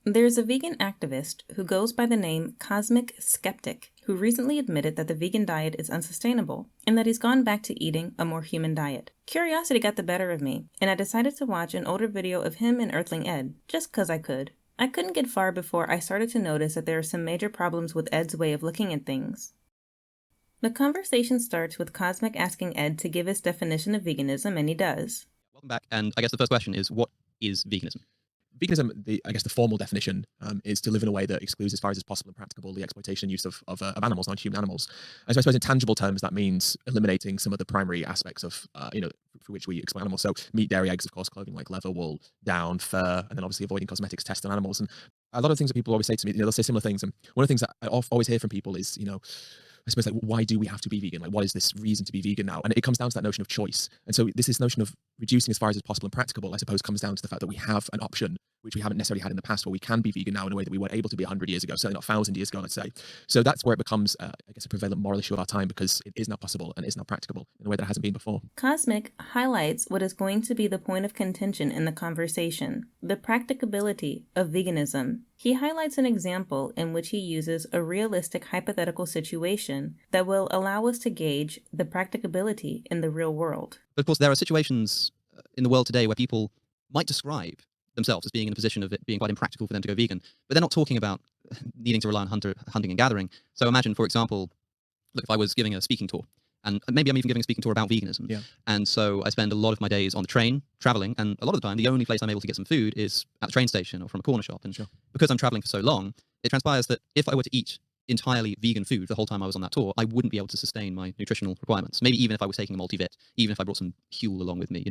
There's a vegan activist who goes by the name Cosmic Skeptic, who recently admitted that the vegan diet is unsustainable and that he's gone back to eating a more human diet. Curiosity got the better of me, and I decided to watch an older video of him and Earthling Ed, just 'cause I could. I couldn't get far before I started to notice that there are some major problems with Ed's way of looking at things. The conversation starts with Cosmic asking Ed to give his definition of veganism, and he does. Welcome back, and I guess the first question is, what is veganism? Veganism, I guess the formal definition is to live in a way that excludes, as far as is possible and practicable, the exploitation and use of animals, non-human animals. And so I suppose in tangible terms, that means eliminating some of the primary aspects of, for which we exploit animals. So meat, dairy, eggs, of course, clothing like leather, wool, down, fur, and then obviously avoiding cosmetics tests on animals. And a lot of things that people always say to me, they'll say similar things. And one of the things that I always hear from people is, I suppose, like, why do we have to be vegan? Like, what is this reason to be vegan now? And it comes down to that notion of choice. And so this notion of reducing as far as is possible and practicable, I suppose, comes down to the fact that we have an option, which we haven't necessarily had in the past, where we can be vegan now in a way that we weren't able to be 100 years ago, certainly not 1,000 years ago, let's say. So that's where it becomes, I guess, a prevalent moral issue of our time, because it is not possible and it's not practicable in a way that hasn't been before. Cosmic highlights what is going to be the point of contention in the conversation, the practicability of veganism. He highlights an example in which he uses a realistic hypothetical situation that will allow us to gauge the practicability in the real world. But of course, there are situations in the world today where people might describe themselves as being in a position of it being quite impractical for them to go vegan, but they're not talking about needing to rely on hunting and gathering. So imagine, for example, look, if I was giving a speaking tour, and maybe I'm even giving a speaking tour about veganism. Yeah. And so I spend a lot of my days on the train, traveling, and a lot of the time, the only place I'm able to get some food is at the train station or from a corner shop. And Sure. because I'm traveling for so long, it transpires that if I were to eat entirely vegan food the whole time I was on that tour, I wouldn't be able to sustain my nutritional requirements. Maybe even if I was taking a multivit, even if I brought some Huel along with me,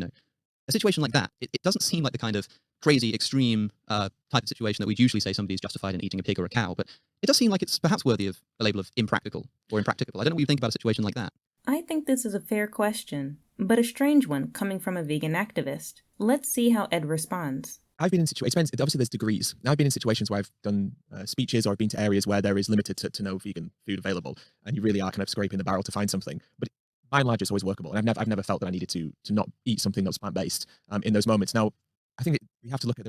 A situation like that, it doesn't seem like the kind of crazy, extreme type of situation that we'd usually say somebody's justified in eating a pig or a cow, but it does seem like it's perhaps worthy of a label of impractical or impracticable. I don't know what you think about a situation like that. I think this is a fair question, but a strange one coming from a vegan activist. Let's see how Ed responds. I've been in situations, obviously there's degrees. I've been in situations where I've done speeches, or I've been to areas where there is limited to no vegan food available, and you really are kind of scraping the barrel to find something. But by and large, it's always workable. And I've never felt that I needed to not eat something that's plant-based in those moments. Now, I think we have to look at,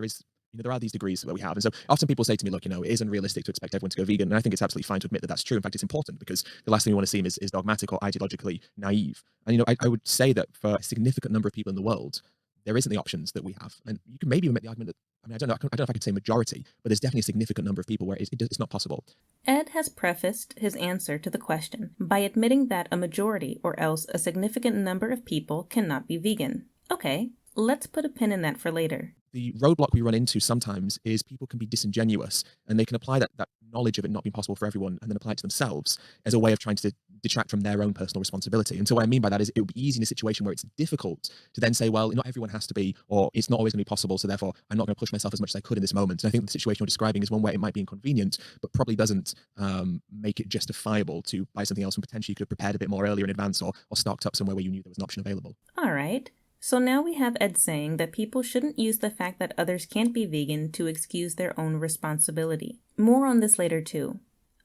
there are these degrees that we have. And so often people say to me, look, it is unrealistic to expect everyone to go vegan. And I think it's absolutely fine to admit that that's true. In fact, it's important, because the last thing we want to seem is dogmatic or ideologically naive. And, I would say that for a significant number of people in the world, there isn't the options that we have. And you can maybe make the argument that, I don't know if I could say majority, but there's definitely a significant number of people where it's not possible. Ed has prefaced his answer to the question by admitting that a majority, or else a significant number of people, cannot be vegan. Okay, let's put a pin in that for later. The roadblock we run into sometimes is people can be disingenuous, and they can apply that knowledge of it not being possible for everyone and then apply it to themselves as a way of trying to detract from their own personal responsibility. And so what I mean by that is, it would be easy in a situation where it's difficult to then say, well, not everyone has to be, or it's not always going to be possible, so therefore I'm not going to push myself as much as I could in this moment. And I think the situation you're describing is one where it might be inconvenient, but probably doesn't make it justifiable to buy something else when potentially you could have prepared a bit more earlier in advance, or stocked up somewhere where you knew there was an option available. All right. So now we have Ed saying that people shouldn't use the fact that others can't be vegan to excuse their own responsibility. More on this later too.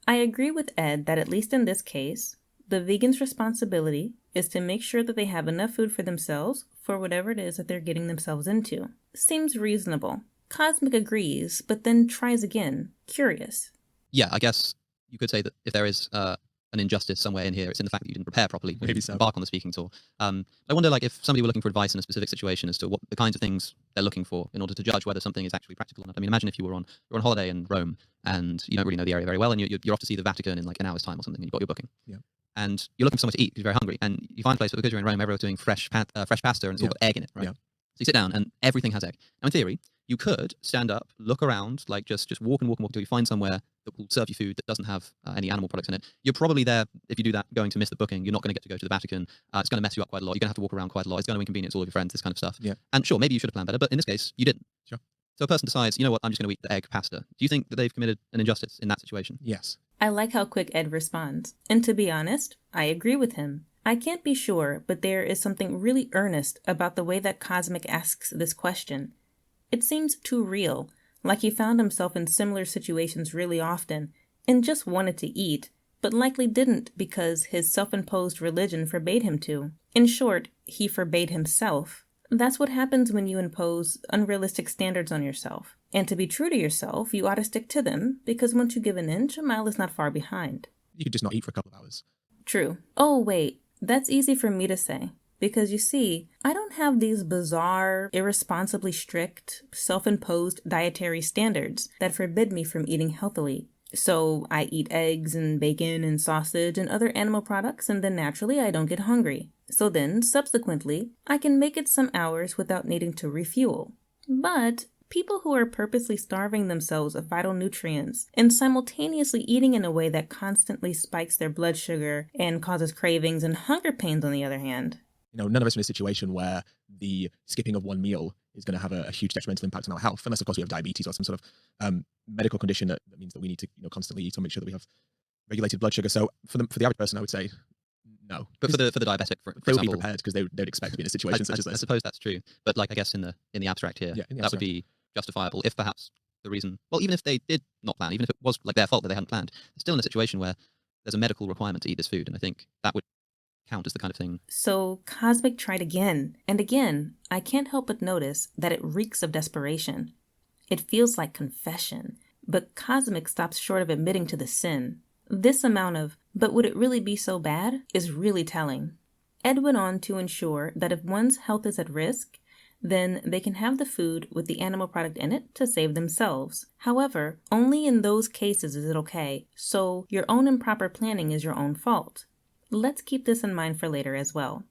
I agree with Ed that, at least in this case, the vegan's responsibility is to make sure that they have enough food for themselves for whatever it is that they're getting themselves into. Seems reasonable. Cosmic agrees, but then tries again. Curious. Yeah, I guess you could say that if there is an injustice somewhere in here, it's in the fact that you didn't prepare properly when you embark on the speaking tour. I wonder, if somebody were looking for advice in a specific situation as to what the kinds of things they're looking for in order to judge whether something is actually practical or not. I mean, imagine if you're on holiday in Rome and you don't really know the area very well, and you're off to see the Vatican in like an hour's time or something, and you've got your booking. Yeah. And you're looking for somewhere to eat because you're very hungry, and you find a place, but because you're in Rome, everyone's doing fresh pasta, and it's all got egg in it, right? Yeah. So you sit down and everything has egg. Now, in theory, you could stand up, look around, just walk and walk and walk until you find somewhere that will serve you food that doesn't have any animal products in it. You're probably there, if you do that, going to miss the booking. You're not going to get to go to the Vatican. It's going to mess you up quite a lot. You're going to have to walk around quite a lot. It's going to inconvenience all of your friends, this kind of stuff. Yeah. And sure, maybe you should have planned better, but in this case, you didn't. Sure. So a person decides, you know what, I'm just going to eat the egg pasta. Do you think that they've committed an injustice in that situation? Yes. I like how quick Ed responds. And to be honest, I agree with him. I can't be sure, but there is something really earnest about the way that Cosmic asks this question. It seems too real, like he found himself in similar situations really often and just wanted to eat, but likely didn't because his self-imposed religion forbade him to. In short, he forbade himself. That's what happens when you impose unrealistic standards on yourself. And to be true to yourself, you ought to stick to them, because once you give an inch, a mile is not far behind. You could just not eat for a couple of hours. True. Oh, wait, that's easy for me to say. Because you see, I don't have these bizarre, irresponsibly strict, self-imposed dietary standards that forbid me from eating healthily. So I eat eggs and bacon and sausage and other animal products, and then naturally I don't get hungry. So then, subsequently, I can make it some hours without needing to refuel. But people who are purposely starving themselves of vital nutrients and simultaneously eating in a way that constantly spikes their blood sugar and causes cravings and hunger pains, on the other hand. None of us are in a situation where the skipping of one meal is going to have a huge detrimental impact on our health, unless, of course, we have diabetes or some sort of medical condition that means that we need to constantly eat or make sure that we have regulated blood sugar. So for the average person, I would say no. But for the diabetic, for they would example, be prepared because they'd expect to be in a situation such as I this. suppose that's true. But like, I guess in the abstract here, that would be justifiable if perhaps the reason, well, even if they did not plan, even if it was like their fault that they hadn't planned, they're still in a situation where there's a medical requirement to eat this food. And I think that would count as the kind of thing. So Cosmic tried again, and again. I can't help but notice that it reeks of desperation. It feels like confession, but Cosmic stops short of admitting to the sin. This amount of, but would it really be so bad, is really telling. Ed went on to ensure that if one's health is at risk, then they can have the food with the animal product in it to save themselves. However, only in those cases is it okay, so your own improper planning is your own fault. Let's keep this in mind for later as well.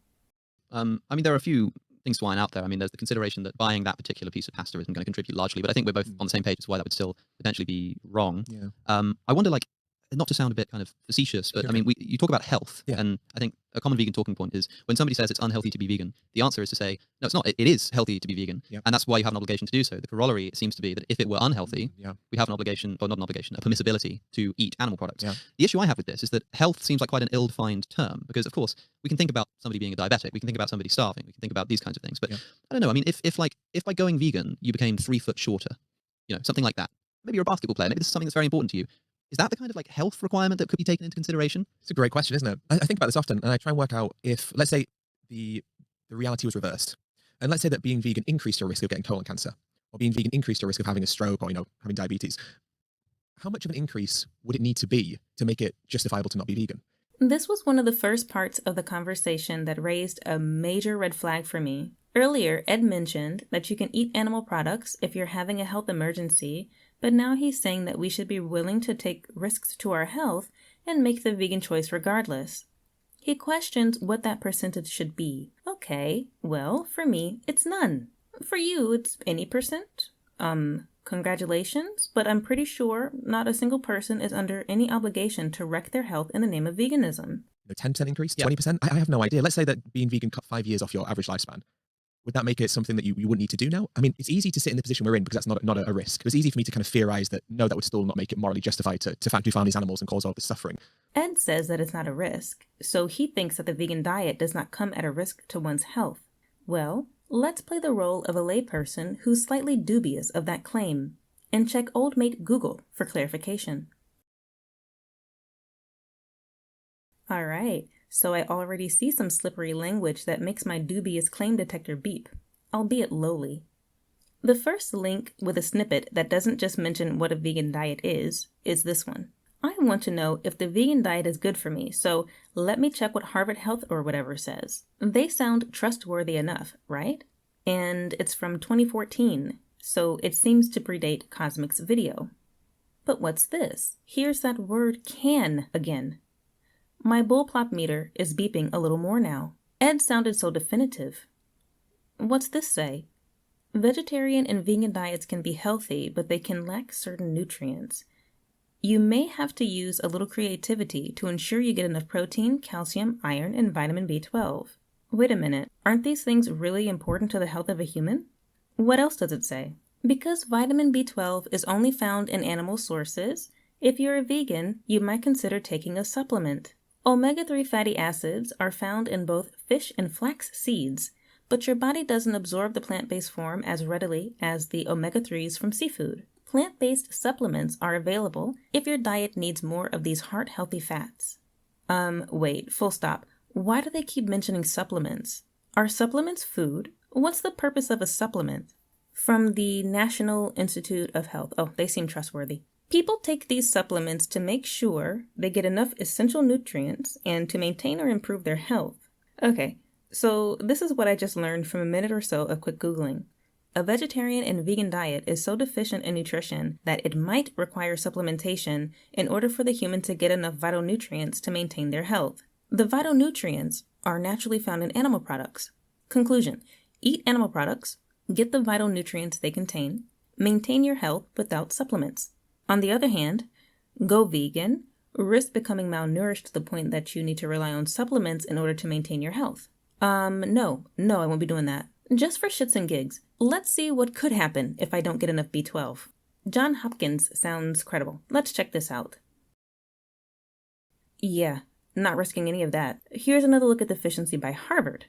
I mean, there are a few things to iron out there. I mean, there's the consideration that buying that particular piece of pasta isn't going to contribute largely, but I think we're both on the same page as to why that would still potentially be wrong. Yeah. I wonder, like, not to sound a bit kind of facetious, but I mean, you talk about health, and I think a common vegan talking point is when somebody says it's unhealthy to be vegan, the answer is to say, no, it's not. It is healthy to be vegan, and that's why you have an obligation to do so. The corollary, it seems to be that if it were unhealthy, we have an obligation, or not an obligation, a permissibility to eat animal products. The issue I have with this is that health seems like quite an ill-defined term, because of course we can think about somebody being a diabetic, we can think about somebody starving, we can think about these kinds of things, but I don't know. I mean, if by going vegan you became 3 foot shorter, something like that. Maybe you're a basketball player. Maybe this is something that's very important to you. Is that the kind of like health requirement that could be taken into consideration? It's a great question, isn't it? I think about this often, and I try and work out if, let's say, the reality was reversed, and let's say that being vegan increased your risk of getting colon cancer, or being vegan increased your risk of having a stroke, or having diabetes. How much of an increase would it need to be to make it justifiable to not be vegan? This was one of the first parts of the conversation that raised a major red flag for me. Earlier, Ed mentioned that you can eat animal products if you're having a health emergency, but now he's saying that we should be willing to take risks to our health and make the vegan choice regardless. He questions what that percentage should be. Okay, well, for me, it's none. For you, it's any percent. Congratulations, but I'm pretty sure not a single person is under any obligation to wreck their health in the name of veganism. 10% increase? 20%? I have no idea. Let's say that being vegan cut 5 years off your average lifespan. Would that make it something that you wouldn't need to do now? I mean, it's easy to sit in the position we're in because that's not a risk. It's easy for me to kind of theorize that, no, that would still not make it morally justified to factory farm these animals and cause all this suffering. Ed says that it's not a risk, so he thinks that the vegan diet does not come at a risk to one's health. Well, let's play the role of a layperson who's slightly dubious of that claim, and check old mate Google for clarification. All right. So I already see some slippery language that makes my dubious claim detector beep, albeit lowly. The first link with a snippet that doesn't just mention what a vegan diet is this one. I want to know if the vegan diet is good for me, so let me check what Harvard Health or whatever says. They sound trustworthy enough, right? And it's from 2014, so it seems to predate Cosmic's video. But what's this? Here's that word can again. My bullplop meter is beeping a little more now. Ed sounded so definitive. What's this say? Vegetarian and vegan diets can be healthy, but they can lack certain nutrients. You may have to use a little creativity to ensure you get enough protein, calcium, iron, and vitamin B12. Wait a minute, aren't these things really important to the health of a human? What else does it say? Because vitamin B12 is only found in animal sources, if you're a vegan, you might consider taking a supplement. Omega-3 fatty acids are found in both fish and flax seeds, but your body doesn't absorb the plant-based form as readily as the omega-3s from seafood. Plant-based supplements are available if your diet needs more of these heart-healthy fats. Wait, full stop. Why do they keep mentioning supplements? Are supplements food? What's the purpose of a supplement? From the National Institute of Health. Oh, they seem trustworthy. People take these supplements to make sure they get enough essential nutrients and to maintain or improve their health. Okay, so this is what I just learned from a minute or so of quick Googling. A vegetarian and vegan diet is so deficient in nutrition that it might require supplementation in order for the human to get enough vital nutrients to maintain their health. The vital nutrients are naturally found in animal products. Conclusion: eat animal products, get the vital nutrients they contain, maintain your health without supplements. On the other hand, go vegan, risk becoming malnourished to the point that you need to rely on supplements in order to maintain your health. No, I won't be doing that. Just for shits and gigs, let's see what could happen if I don't get enough B12. John Hopkins sounds credible. Let's check this out. Yeah, not risking any of that. Here's another look at deficiency by Harvard.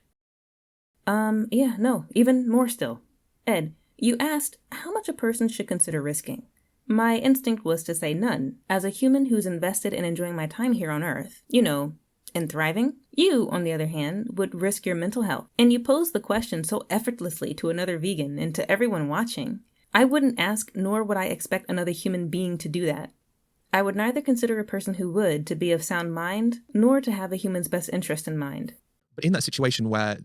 Even more still. Ed, you asked how much a person should consider risking. My instinct was to say none. As a human who's invested in enjoying my time here on Earth, and thriving, you, on the other hand, would risk your mental health. And you pose the question so effortlessly to another vegan and to everyone watching. I wouldn't ask, nor would I expect another human being to do that. I would neither consider a person who would to be of sound mind, nor to have a human's best interest in mind. But in that situation where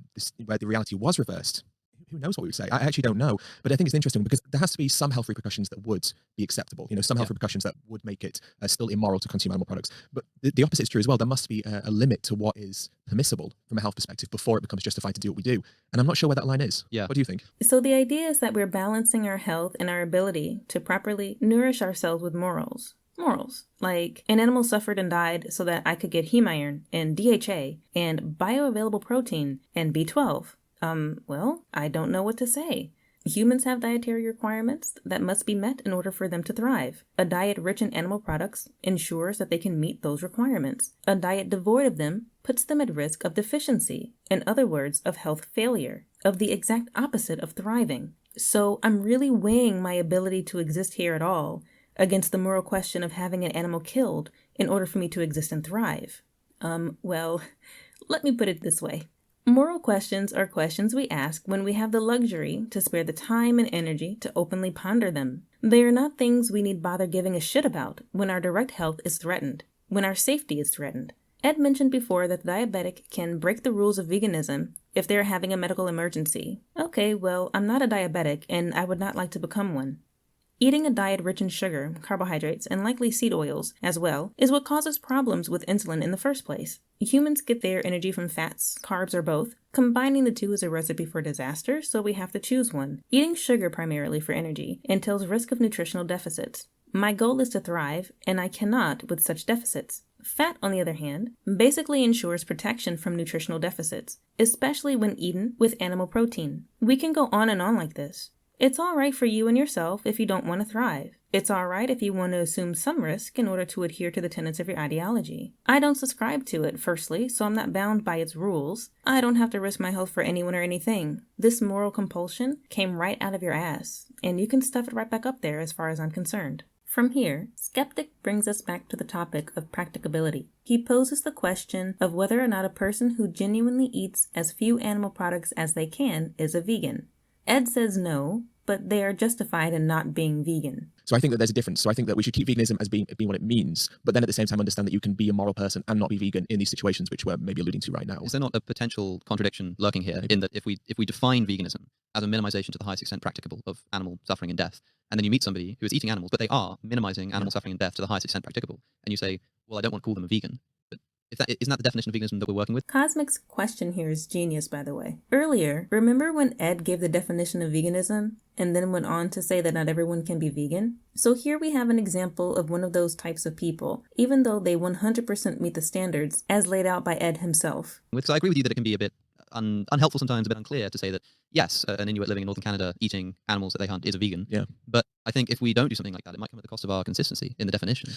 the reality was reversed, who knows what we would say? I actually don't know. But I think it's interesting because there has to be some health repercussions that would be acceptable. Some health repercussions that would make it still immoral to consume animal products. But the opposite is true as well. There must be a limit to what is permissible from a health perspective before it becomes justified to do what we do. And I'm not sure where that line is. Yeah. What do you think? So the idea is that we're balancing our health and our ability to properly nourish ourselves with morals. Morals, like an animal suffered and died so that I could get heme iron and DHA and bioavailable protein and B12. Well, I don't know what to say. Humans have dietary requirements that must be met in order for them to thrive. A diet rich in animal products ensures that they can meet those requirements. A diet devoid of them puts them at risk of deficiency, in other words, of health failure, of the exact opposite of thriving. So I'm really weighing my ability to exist here at all against the moral question of having an animal killed in order for me to exist and thrive. Well, let me put it this way. Moral questions are questions we ask when we have the luxury to spare the time and energy to openly ponder them. They are not things we need bother giving a shit about when our direct health is threatened, when our safety is threatened. Ed mentioned before that the diabetic can break the rules of veganism if they're having a medical emergency. Okay, well, I'm not a diabetic and I would not like to become one. Eating a diet rich in sugar, carbohydrates, and likely seed oils, as well, is what causes problems with insulin in the first place. Humans get their energy from fats, carbs, or both. Combining the two is a recipe for disaster, so we have to choose one. Eating sugar primarily for energy entails risk of nutritional deficits. My goal is to thrive, and I cannot with such deficits. Fat, on the other hand, basically ensures protection from nutritional deficits, especially when eaten with animal protein. We can go on and on like this. It's all right for you and yourself if you don't want to thrive. It's all right if you want to assume some risk in order to adhere to the tenets of your ideology. I don't subscribe to it, firstly, so I'm not bound by its rules. I don't have to risk my health for anyone or anything. This moral compulsion came right out of your ass, and you can stuff it right back up there as far as I'm concerned. From here, Skeptic brings us back to the topic of practicability. He poses the question of whether or not a person who genuinely eats as few animal products as they can is a vegan. Ed says no, but they are justified in not being vegan. So I think that there's a difference. So I think that we should keep veganism as being what it means, but then at the same time understand that you can be a moral person and not be vegan in these situations, which we're maybe alluding to right now. Is there not a potential contradiction lurking here in that if we define veganism as a minimization to the highest extent practicable of animal suffering and death, and then you meet somebody who is eating animals, but they are minimizing animal suffering and death to the highest extent practicable, and you say, well, I don't want to call them a vegan, but isn't that the definition of veganism that we're working with? Cosmic's question here is genius, by the way. Earlier, remember when Ed gave the definition of veganism and then went on to say that not everyone can be vegan? So here we have an example of one of those types of people, even though they 100% meet the standards as laid out by Ed himself. Because I agree with you that it can be a bit unhelpful sometimes, a bit unclear to say that, yes, an Inuit living in northern Canada eating animals that they hunt is a vegan. Yeah. But I think if we don't do something like that, it might come at the cost of our consistency in the definition.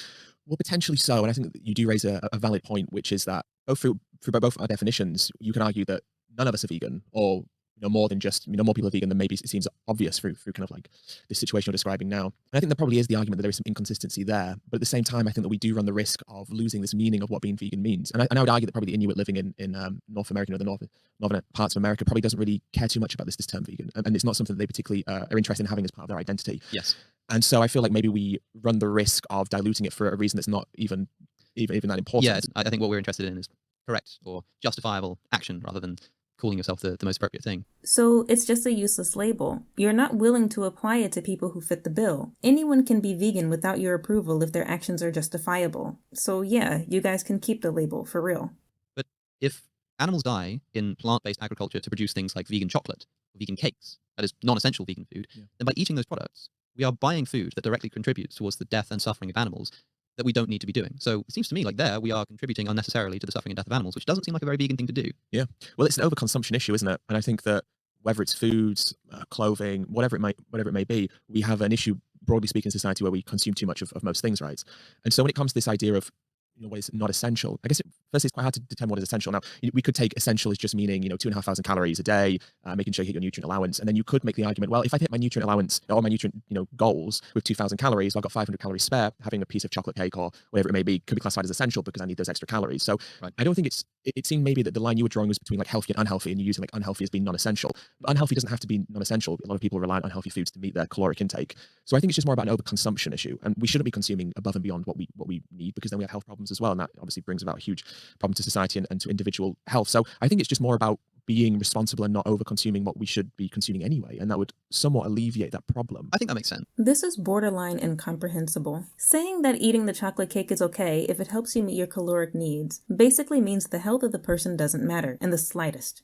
Well, potentially so. And I think that you do raise a valid point, which is that both through both our definitions, you can argue that none of us are vegan, or more than just, more people are vegan than maybe it seems obvious through kind of like this situation you're describing now. And I think there probably is the argument that there is some inconsistency there, but at the same time, I think that we do run the risk of losing this meaning of what being vegan means. And I would argue that probably the Inuit living in North America, the northern parts of America, probably doesn't really care too much about this term vegan, and it's not something that they particularly are interested in having as part of their identity. Yes. And so I feel like maybe we run the risk of diluting it for a reason that's not even that important. Yeah, I think what we're interested in is correct or justifiable action rather than calling yourself the most appropriate thing. So it's just a useless label. You're not willing to apply it to people who fit the bill. Anyone can be vegan without your approval if their actions are justifiable. So yeah, you guys can keep the label, for real. But if animals die in plant-based agriculture to produce things like vegan chocolate, or vegan cakes, that is non-essential vegan food, then by eating those products, we are buying food that directly contributes towards the death and suffering of animals that we don't need to be doing. So it seems to me like there we are contributing unnecessarily to the suffering and death of animals, which doesn't seem like a very vegan thing to do. Yeah. Well, it's an overconsumption issue, isn't it? And I think that whether it's foods, clothing, whatever it may be, we have an issue, broadly speaking, in society where we consume too much of most things, right? And so when it comes to this idea of what is not essential, I guess firstly it's quite hard to determine what is essential. Now, we could take essential as just meaning 2,500 calories a day, making sure you hit your nutrient allowance, and then you could make the argument, well, if I hit my nutrient allowance or my nutrient goals with 2,000 calories, I've got 500 calories spare. Having a piece of chocolate cake or whatever it may be could be classified as essential because I need those extra calories. So right. I don't think it seemed maybe that the line you were drawing was between like healthy and unhealthy, and you're using like unhealthy as being non-essential. But unhealthy doesn't have to be non-essential. A lot of people rely on unhealthy foods to meet their caloric intake. So I think it's just more about an overconsumption issue, and we shouldn't be consuming above and beyond what we need, because then we have health problems as well, and that obviously brings about a huge problem to society and to individual health. So I think it's just more about being responsible and not over-consuming what we should be consuming anyway, and that would somewhat alleviate that problem. I think that makes sense. This is borderline incomprehensible. Saying that eating the chocolate cake is okay if it helps you meet your caloric needs basically means the health of the person doesn't matter in the slightest.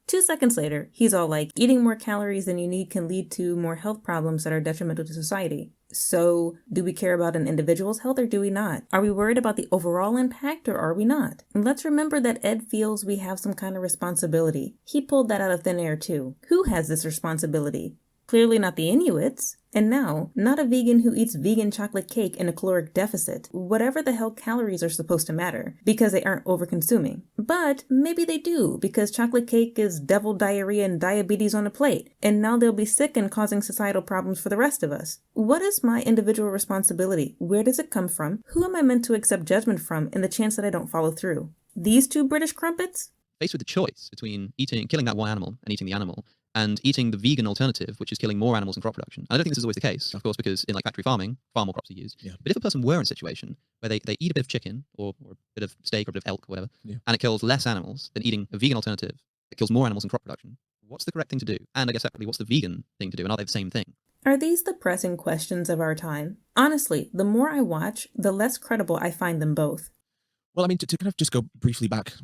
2 seconds later, he's all like, eating more calories than you need can lead to more health problems that are detrimental to society. So, do we care about an individual's health or do we not? Are we worried about the overall impact or are we not? And let's remember that Ed feels we have some kind of responsibility. He pulled that out of thin air too. Who has this responsibility? Clearly not the Inuits. And now, not a vegan who eats vegan chocolate cake in a caloric deficit, whatever the hell calories are supposed to matter, because they aren't over-consuming. But maybe they do, because chocolate cake is devil diarrhea and diabetes on a plate, and now they'll be sick and causing societal problems for the rest of us. What is my individual responsibility? Where does it come from? Who am I meant to accept judgment from in the chance that I don't follow through? These two British crumpets? Faced with the choice between killing that one animal and eating the animal, and eating the vegan alternative, which is killing more animals in crop production. I don't think this is always the case, of course, because in like factory farming, far more crops are used. Yeah. But if a person were in a situation where they eat a bit of chicken or a bit of steak or a bit of elk or whatever, and it kills less animals than eating a vegan alternative that kills more animals in crop production, what's the correct thing to do? And I guess separately, what's the vegan thing to do? And are they the same thing? Are these the pressing questions of our time? Honestly, the more I watch, the less credible I find them both. Well, I mean, to kind of just go briefly back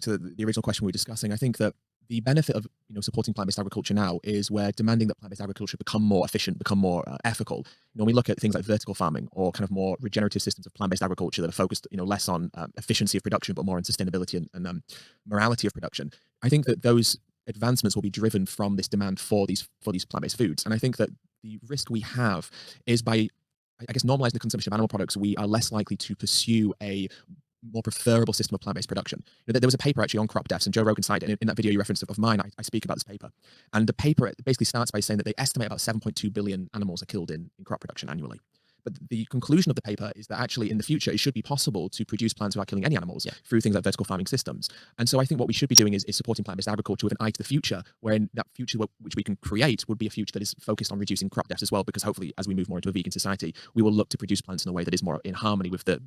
to the original question we were discussing, I think that the benefit of supporting plant-based agriculture now is we're demanding that plant-based agriculture become more efficient, become more ethical. When we look at things like vertical farming or kind of more regenerative systems of plant-based agriculture that are focused less on efficiency of production but more on sustainability and morality of production, I think that those advancements will be driven from this demand for these plant-based foods. And I think that the risk we have is by, I guess, normalizing the consumption of animal products, we are less likely to pursue a more preferable system of plant-based production. There was a paper actually on crop deaths, and Joe Rogan cited it in that video you referenced of mine. I speak about this paper, and the paper basically starts by saying that they estimate about 7.2 billion animals are killed in crop production annually. But the conclusion of the paper is that actually in the future, it should be possible to produce plants without killing any animals through things like vertical farming systems. And so I think what we should be doing is supporting plant-based agriculture with an eye to the future, wherein that future which we can create would be a future that is focused on reducing crop deaths as well, because hopefully as we move more into a vegan society, we will look to produce plants in a way that is more in harmony with the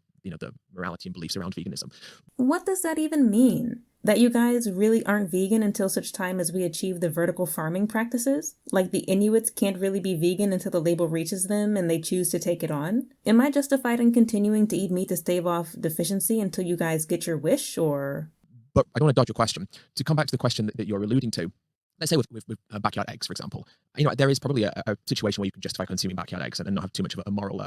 morality and beliefs around veganism. What does that even mean? That you guys really aren't vegan until such time as we achieve the vertical farming practices? Like the Inuits can't really be vegan until the label reaches them and they choose to take it on? Am I justified in continuing to eat meat to stave off deficiency until you guys get your wish, or? But I don't want to dodge your question. To come back to the question that you're alluding to, let's say with backyard eggs, for example, there is probably a situation where you can justify consuming backyard eggs and not have too much of a moral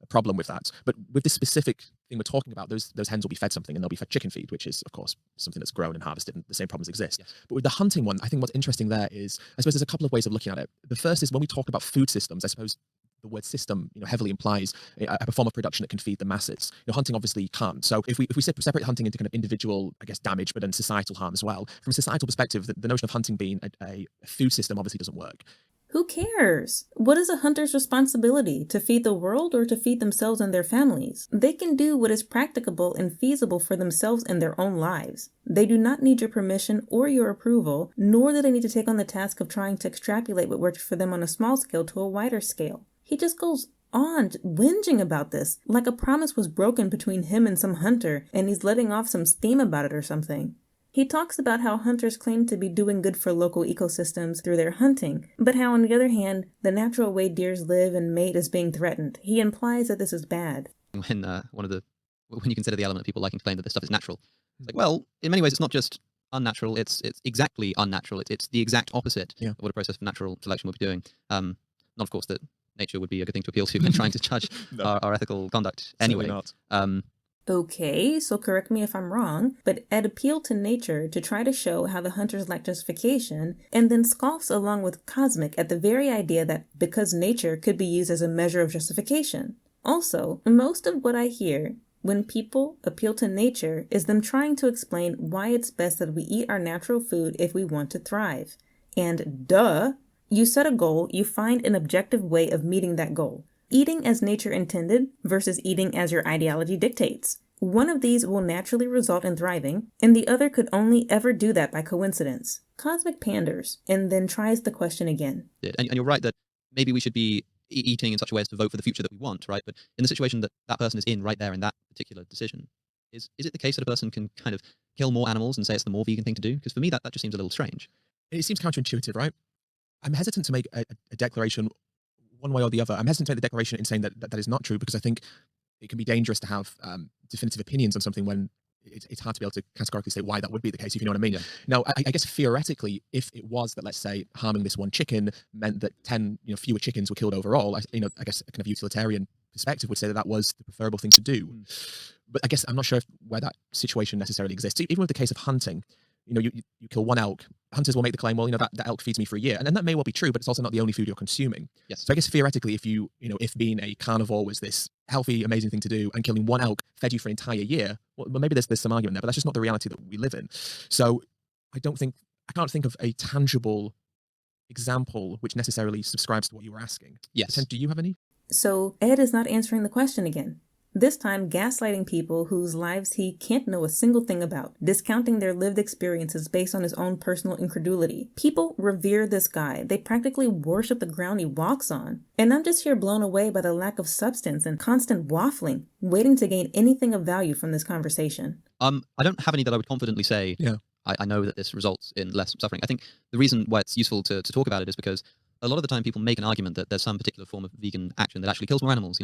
problem with that. But with this specific thing we're talking about, those hens will be fed something, and they'll be fed chicken feed, which is, of course, something that's grown and harvested, and the same problems exist. Yes. But with the hunting one, I think what's interesting there is, I suppose there's a couple of ways of looking at it. The first is when we talk about food systems, I suppose the word system, heavily implies a form of production that can feed the masses. Hunting obviously can't. So if we separate hunting into kind of individual, I guess, damage, but then societal harm as well, from a societal perspective, the notion of hunting being a food system obviously doesn't work. Who cares? What is a hunter's responsibility? To feed the world or to feed themselves and their families? They can do what is practicable and feasible for themselves and their own lives. They do not need your permission or your approval, nor do they need to take on the task of trying to extrapolate what works for them on a small scale to a wider scale. He just goes on whinging about this, like a promise was broken between him and some hunter, and he's letting off some steam about it or something. He talks about how hunters claim to be doing good for local ecosystems through their hunting, but how, on the other hand, the natural way deers live and mate is being threatened. He implies that this is bad. When when you consider the element of people liking to claim that this stuff is natural, it's like, well, in many ways, it's not just unnatural; it's exactly unnatural. It's the exact opposite of what a process of natural selection would be doing. Not, of course, that nature would be a good thing to appeal to when trying to judge No. our ethical conduct. Anyway, not. Okay, so correct me if I'm wrong, but Ed appealed to nature to try to show how the hunters lack justification, and then scoffs along with Cosmic at the very idea that because nature could be used as a measure of justification. Also, most of what I hear when people appeal to nature is them trying to explain why it's best that we eat our natural food if we want to thrive. And duh, you set a goal, you find an objective way of meeting that goal. Eating as nature intended versus eating as your ideology dictates. One of these will naturally result in thriving, and the other could only ever do that by coincidence. Cosmic panders, and then tries the question again. And you're right that maybe we should be eating in such a way as to vote for the future that we want, right? But in the situation that that person is in right there in that particular decision, is it the case that a person can kind of kill more animals and say it's the more vegan thing to do? Because for me, that just seems a little strange. It seems counterintuitive, right? I'm hesitant to make a declaration one way or the other. I'm hesitant to make the declaration in saying that is not true, because I think it can be dangerous to have definitive opinions on something when it's hard to be able to categorically say why that would be the case, if you know what I mean. Yeah. Now, I guess theoretically, if it was that, let's say, harming this one chicken meant that 10 fewer chickens were killed overall, I guess a kind of utilitarian perspective would say that was the preferable thing to do. But I guess I'm not sure where that situation necessarily exists. Even with the case of hunting, you kill one elk, hunters will make the claim, well, that elk feeds me for a year. And then that may well be true, but it's also not the only food you're consuming. Yes. So I guess theoretically, if being a carnivore was this healthy, amazing thing to do, and killing one elk fed you for an entire year, well, maybe there's some argument there, but that's just not the reality that we live in. So I can't think of a tangible example which necessarily subscribes to what you were asking. Yes. Do you have any? So Ed is not answering the question again. This time gaslighting people whose lives he can't know a single thing about, discounting their lived experiences based on his own personal incredulity. People revere this guy. They practically worship the ground he walks on. And I'm just here blown away by the lack of substance and constant waffling, waiting to gain anything of value from this conversation. I don't have any that I would confidently say, Yeah. I know that this results in less suffering. I think the reason why it's useful to talk about it is because a lot of the time people make an argument that there's some particular form of vegan action that actually kills more animals,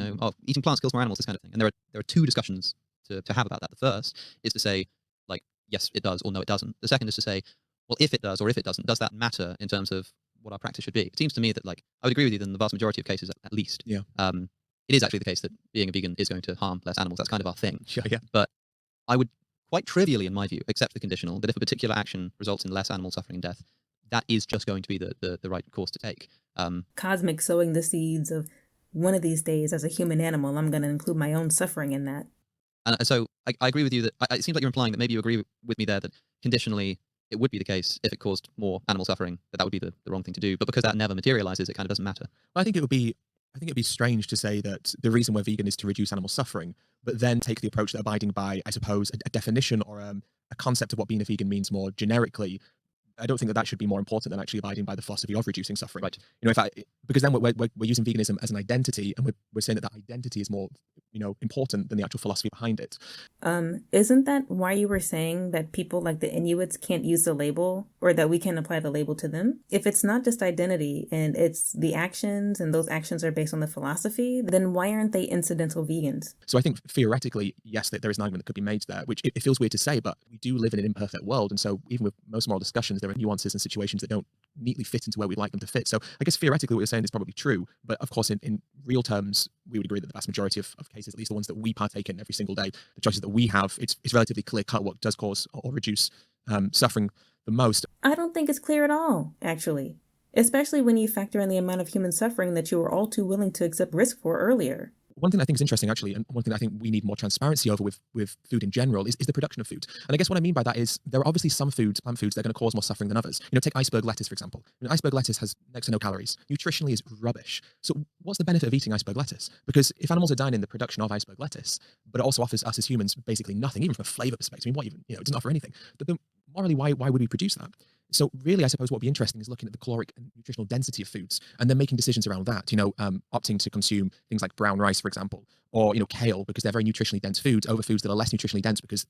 eating plants kills more animals, this kind of thing. And there are two discussions to have about that. The first is to say, like, yes, it does, or no, it doesn't. The second is to say, well, if it does or if it doesn't, does that matter in terms of what our practice should be? It seems to me that, like, I would agree with you that in the vast majority of cases, at least, Yeah. it is actually the case that being a vegan is going to harm less animals. That's kind of our thing. Yeah. But I would quite trivially, in my view, accept the conditional that if a particular action results in less animal suffering and death, that is just going to be the right course to take. Cosmic sowing the seeds of one of these days as a human animal, I'm going to include my own suffering in that. And so I agree with you that it seems like you're implying that maybe you agree with me there that conditionally it would be the case if it caused more animal suffering, that would be the wrong thing to do. But because that never materializes, it kind of doesn't matter. Well, I think it'd be strange to say that the reason we're vegan is to reduce animal suffering, but then take the approach that abiding by, I suppose, a definition or a concept of what being a vegan means more generically. I don't think that should be more important than actually abiding by the philosophy of reducing suffering. Right. Because then we're using veganism as an identity, and we're saying that identity is more, important than the actual philosophy behind it. Isn't that why you were saying that people like the Inuits can't use the label, or that we can't apply the label to them? If it's not just identity and it's the actions, and those actions are based on the philosophy, then why aren't they incidental vegans? So I think theoretically, yes, that there is an argument that could be made there, which it feels weird to say, but we do live in an imperfect world. And so even with most moral discussions, there are nuances and situations that don't neatly fit into where we'd like them to fit. So I guess theoretically what you're saying is probably true, but of course in real terms, we would agree that the vast majority of cases, at least the ones that we partake in every single day, the choices that we have, it's relatively clear cut what does cause or reduce suffering the most. I don't think it's clear at all, actually. especially when you factor in the amount of human suffering that you were all too willing to accept risk for earlier. One thing I think is interesting, actually, and one thing I think we need more transparency over with food in general is the production of food. And I guess what I mean by that is there are obviously some foods, plant foods, that are going to cause more suffering than others. Take iceberg lettuce, for example. Iceberg lettuce has next to no calories. Nutritionally is rubbish. So what's the benefit of eating iceberg lettuce? Because if animals are dying in the production of iceberg lettuce, but it also offers us as humans basically nothing, even from a flavor perspective. I mean, what even, it doesn't offer anything. But then morally, why would we produce that? So really, I suppose what would be interesting is looking at the caloric and nutritional density of foods and then making decisions around that, opting to consume things like brown rice, for example, or, kale, because they're very nutritionally dense foods over foods that are less nutritionally dense, because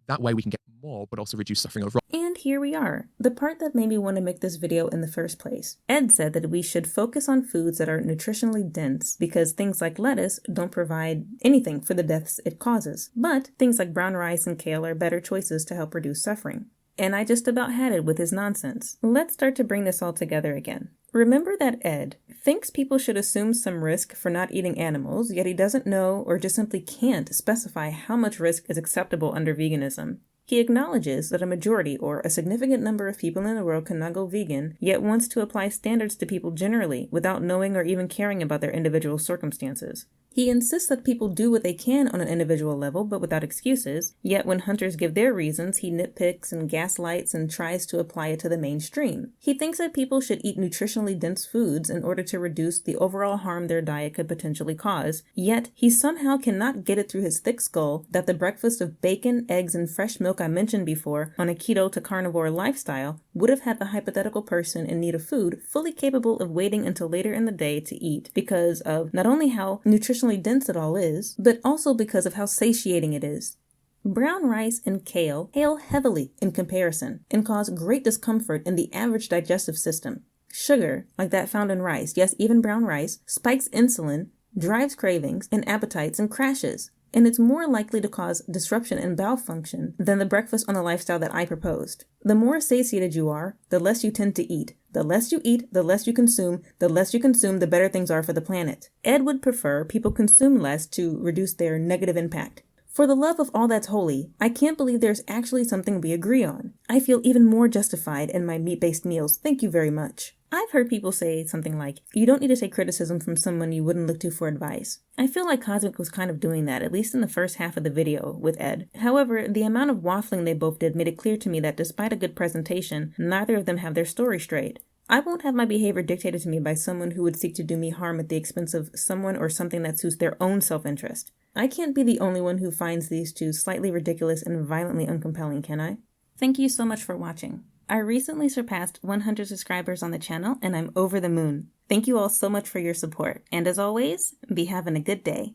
that way we can get more, but also reduce suffering overall. And here we are, the part that made me want to make this video in the first place. Ed said that we should focus on foods that are nutritionally dense because things like lettuce don't provide anything for the deaths it causes, but things like brown rice and kale are better choices to help reduce suffering. And I just about had it with his nonsense. Let's start to bring this all together again. Remember that Ed thinks people should assume some risk for not eating animals, yet he doesn't know or just simply can't specify how much risk is acceptable under veganism. He acknowledges that a majority or a significant number of people in the world cannot go vegan, yet wants to apply standards to people generally without knowing or even caring about their individual circumstances. He insists that people do what they can on an individual level, but without excuses, yet when hunters give their reasons, he nitpicks and gaslights and tries to apply it to the mainstream. He thinks that people should eat nutritionally dense foods in order to reduce the overall harm their diet could potentially cause, yet he somehow cannot get it through his thick skull that the breakfast of bacon, eggs, and fresh milk I mentioned before on a keto to carnivore lifestyle would have had the hypothetical person in need of food fully capable of waiting until later in the day to eat because of not only how nutritionally dense it all is, but also because of how satiating it is. Brown rice and kale pale heavily in comparison and cause great discomfort in the average digestive system. Sugar, like that found in rice, yes, even brown rice, spikes insulin, drives cravings and appetites and crashes, and it's more likely to cause disruption in bowel function than the breakfast on the lifestyle that I proposed. The more satiated you are, the less you tend to eat. The less you eat, the less you consume. The less you consume, the better things are for the planet. Ed would prefer people consume less to reduce their negative impact. For the love of all that's holy, I can't believe there's actually something we agree on. I feel even more justified in my meat-based meals. Thank you very much. I've heard people say something like, you don't need to take criticism from someone you wouldn't look to for advice. I feel like Cosmic was kind of doing that, at least in the first half of the video with Ed. However, the amount of waffling they both did made it clear to me that despite a good presentation, neither of them have their story straight. I won't have my behavior dictated to me by someone who would seek to do me harm at the expense of someone or something that suits their own self-interest. I can't be the only one who finds these two slightly ridiculous and violently uncompelling, can I? Thank you so much for watching. I recently surpassed 100 subscribers on the channel, and I'm over the moon. Thank you all so much for your support, and as always, be having a good day.